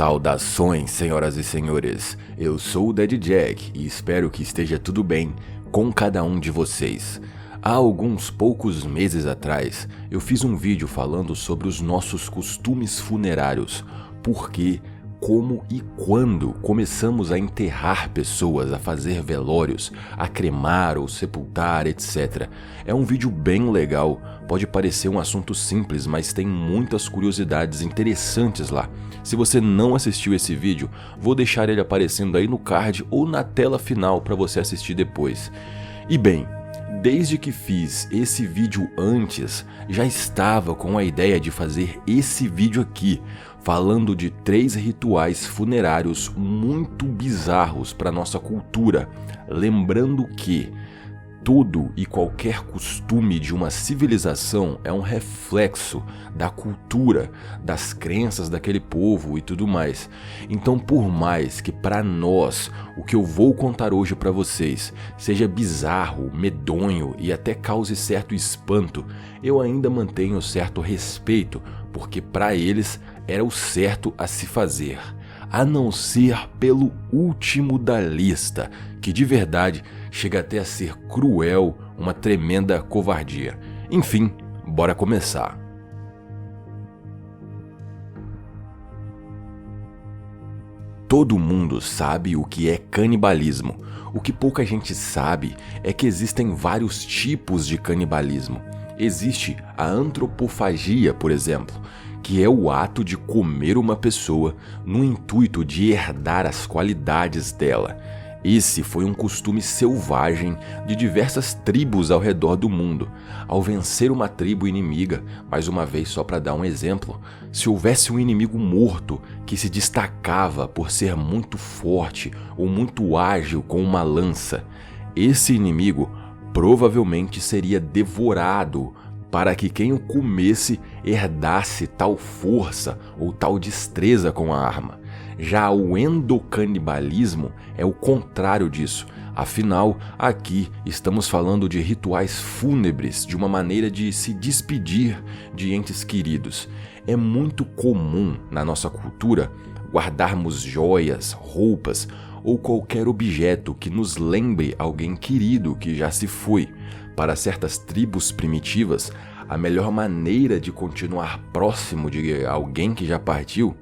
Saudações, senhoras e senhores, eu sou o Dead Jack e espero que esteja tudo bem com cada um de vocês. Há alguns poucos meses atrás, eu fiz um vídeo falando sobre os nossos costumes funerários, por que, como e quando começamos a enterrar pessoas, a fazer velórios, a cremar ou sepultar, etc. É um vídeo bem legal, pode parecer um assunto simples, mas tem muitas curiosidades interessantes lá. Se você não assistiu esse vídeo, vou deixar ele aparecendo aí no card ou na tela final para você assistir depois. E bem, desde que fiz esse vídeo antes, já estava com a ideia de fazer esse vídeo aqui, falando de 3 rituais funerários muito bizarros para nossa cultura, lembrando que todo e qualquer costume de uma civilização é um reflexo da cultura, das crenças daquele povo e tudo mais. Então, por mais que para nós o que eu vou contar hoje para vocês seja bizarro, medonho e até cause certo espanto, eu ainda mantenho certo respeito, porque para eles era o certo a se fazer, a não ser pelo último da lista, que de verdade chega até a ser cruel, uma tremenda covardia. Enfim, bora começar. Todo mundo sabe o que é canibalismo. O que pouca gente sabe é que existem vários tipos de canibalismo. Existe a antropofagia, por exemplo, que é o ato de comer uma pessoa no intuito de herdar as qualidades dela. Esse foi um costume selvagem de diversas tribos ao redor do mundo. Ao vencer uma tribo inimiga, mais uma vez só para dar um exemplo, se houvesse um inimigo morto que se destacava por ser muito forte ou muito ágil com uma lança, esse inimigo provavelmente seria devorado para que quem o comesse herdasse tal força ou tal destreza com a arma. Já o endocanibalismo é o contrário disso. Afinal, aqui estamos falando de rituais fúnebres, de uma maneira de se despedir de entes queridos. É muito comum na nossa cultura guardarmos joias, roupas ou qualquer objeto que nos lembre alguém querido que já se foi. Para certas tribos primitivas, a melhor maneira de continuar próximo de alguém que já partiu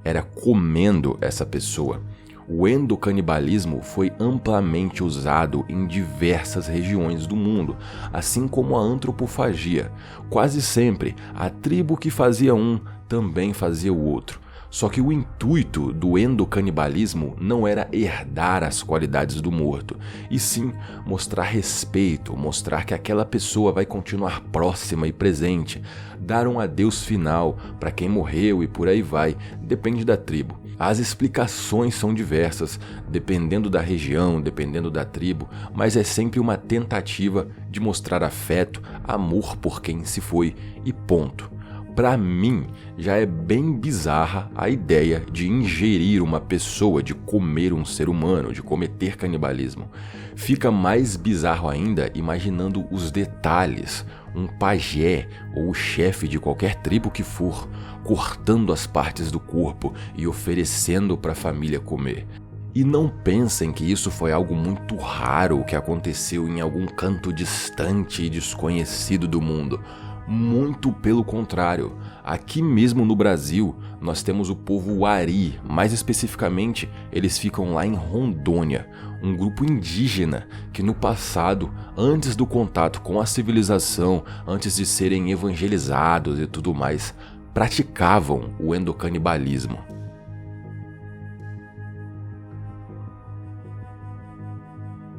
era comendo essa pessoa. O endocanibalismo foi amplamente usado em diversas regiões do mundo, assim como a antropofagia. Quase sempre, a tribo que fazia um também fazia o outro. Só que o intuito do endocanibalismo não era herdar as qualidades do morto, e sim mostrar respeito, mostrar que aquela pessoa vai continuar próxima e presente, dar um adeus final para quem morreu e por aí vai, depende da tribo. As explicações são diversas, dependendo da região, dependendo da tribo, mas é sempre uma tentativa de mostrar afeto, amor por quem se foi e ponto. Para mim, já é bem bizarra a ideia de ingerir uma pessoa, de comer um ser humano, de cometer canibalismo. Fica mais bizarro ainda imaginando os detalhes, um pajé ou o chefe de qualquer tribo que for, cortando as partes do corpo e oferecendo para a família comer. E não pensem que isso foi algo muito raro que aconteceu em algum canto distante e desconhecido do mundo. Muito pelo contrário, aqui mesmo no Brasil nós temos o povo Wari, mais especificamente eles ficam lá em Rondônia, um grupo indígena que no passado, antes do contato com a civilização, antes de serem evangelizados e tudo mais, praticavam o endocanibalismo.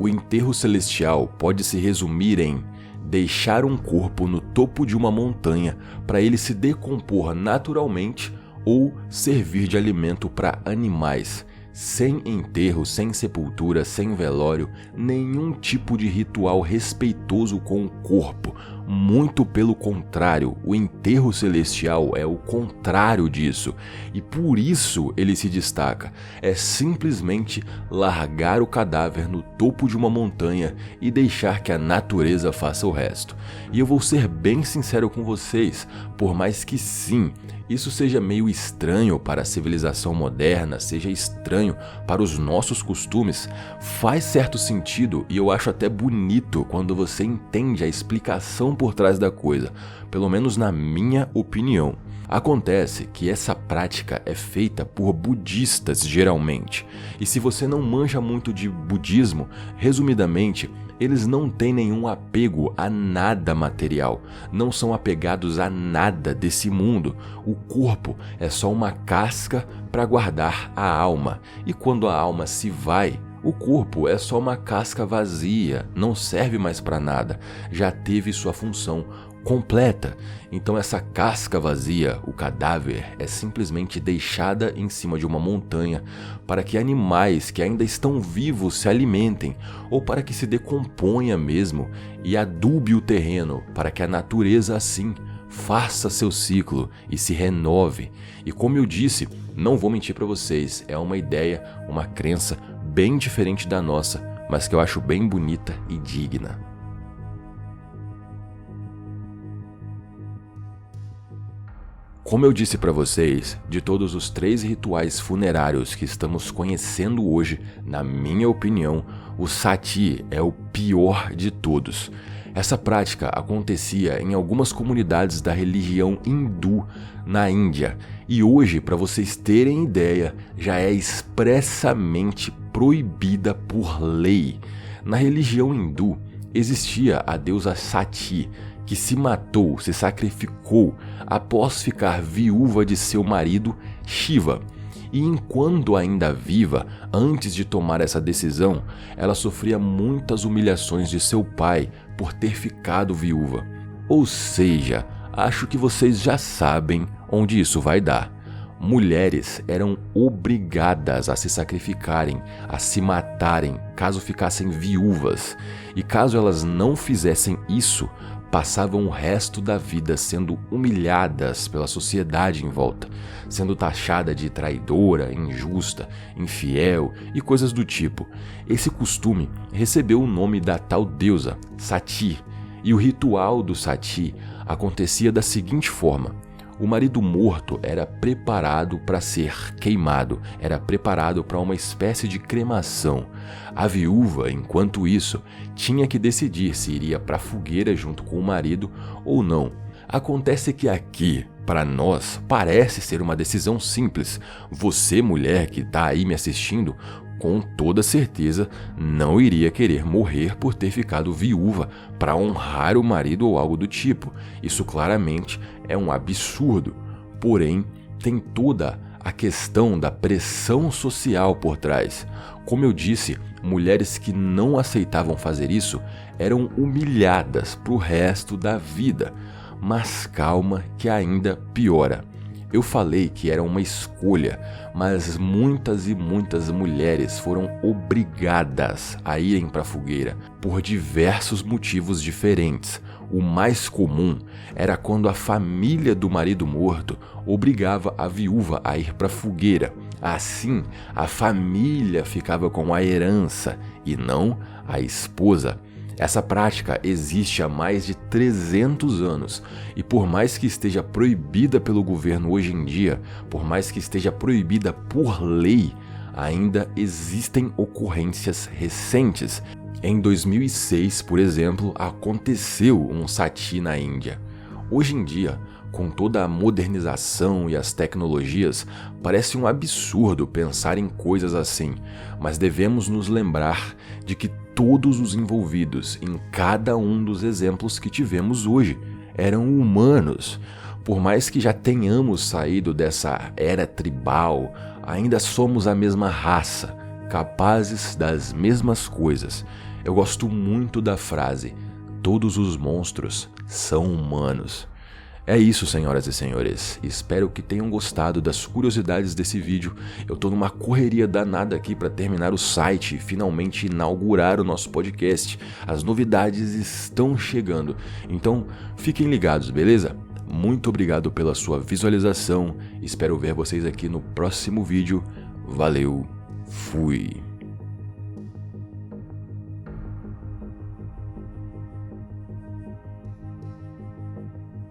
O enterro celestial pode se resumir em deixar um corpo no topo de uma montanha para ele se decompor naturalmente ou servir de alimento para animais. Sem enterro, sem sepultura, sem velório, nenhum tipo de ritual respeitoso com o corpo. Muito pelo contrário, o enterro celestial é o contrário disso, e por isso ele se destaca. É simplesmente largar o cadáver no topo de uma montanha e deixar que a natureza faça o resto. E eu vou ser bem sincero com vocês, por mais que sim, isso seja meio estranho para a civilização moderna, seja estranho para os nossos costumes, faz certo sentido e eu acho até bonito quando você entende a explicação por trás da coisa, pelo menos na minha opinião. Acontece que essa prática é feita por budistas geralmente, e se você não manja muito de budismo, resumidamente, eles não têm nenhum apego a nada material, não são apegados a nada desse mundo. O corpo é só uma casca para guardar a alma, e quando a alma se vai, o corpo é só uma casca vazia, não serve mais para nada, já teve sua função completa. Então essa casca vazia, o cadáver, é simplesmente deixada em cima de uma montanha para que animais que ainda estão vivos se alimentem, ou para que se decomponha mesmo e adube o terreno para que a natureza assim faça seu ciclo e se renove. E como eu disse, não vou mentir para vocês, é uma ideia, uma crença bem diferente da nossa, mas que eu acho bem bonita e digna. Como eu disse para vocês, de todos os 3 rituais funerários que estamos conhecendo hoje, na minha opinião, o sati é o pior de todos. Essa prática acontecia em algumas comunidades da religião hindu na Índia, e hoje, para vocês terem ideia, já é expressamente proibida por lei. Na religião hindu existia a deusa Sati, que se matou, se sacrificou após ficar viúva de seu marido Shiva. E enquanto ainda viva, antes de tomar essa decisão, ela sofria muitas humilhações de seu pai por ter ficado viúva. Ou seja, acho que vocês já sabem onde isso vai dar. Mulheres eram obrigadas a se sacrificarem, a se matarem caso ficassem viúvas. E caso elas não fizessem isso, passavam o resto da vida sendo humilhadas pela sociedade em volta, sendo taxada de traidora, injusta, infiel e coisas do tipo. Esse costume recebeu o nome da tal deusa, Sati, e o ritual do Sati acontecia da seguinte forma: o marido morto era preparado para ser queimado, era preparado para uma espécie de cremação. A viúva, enquanto isso, tinha que decidir se iria para a fogueira junto com o marido ou não. Acontece que aqui, para nós, parece ser uma decisão simples. Você, mulher que está aí me assistindo, com toda certeza não iria querer morrer por ter ficado viúva para honrar o marido ou algo do tipo. Isso claramente é um absurdo. Porém, tem toda a questão da pressão social por trás. Como eu disse, mulheres que não aceitavam fazer isso eram humilhadas pro resto da vida. Mas calma que ainda piora. Eu falei que era uma escolha, mas muitas e muitas mulheres foram obrigadas a irem para a fogueira por diversos motivos diferentes. O mais comum era quando a família do marido morto obrigava a viúva a ir para a fogueira. Assim, a família ficava com a herança e não a esposa. Essa prática existe há mais de 300 anos e por mais que esteja proibida pelo governo hoje em dia, por mais que esteja proibida por lei, ainda existem ocorrências recentes. Em 2006, por exemplo, aconteceu um sati na Índia. Hoje em dia, com toda a modernização e as tecnologias, parece um absurdo pensar em coisas assim, mas devemos nos lembrar de que todos os envolvidos em cada um dos exemplos que tivemos hoje eram humanos. Por mais que já tenhamos saído dessa era tribal, ainda somos a mesma raça, capazes das mesmas coisas. Eu gosto muito da frase: todos os monstros são humanos. É isso, senhoras e senhores. Espero que tenham gostado das curiosidades desse vídeo. Eu tô numa correria danada aqui para terminar o site e finalmente inaugurar o nosso podcast. As novidades estão chegando, então fiquem ligados, beleza? Muito obrigado pela sua visualização. Espero ver vocês aqui no próximo vídeo. Valeu, fui!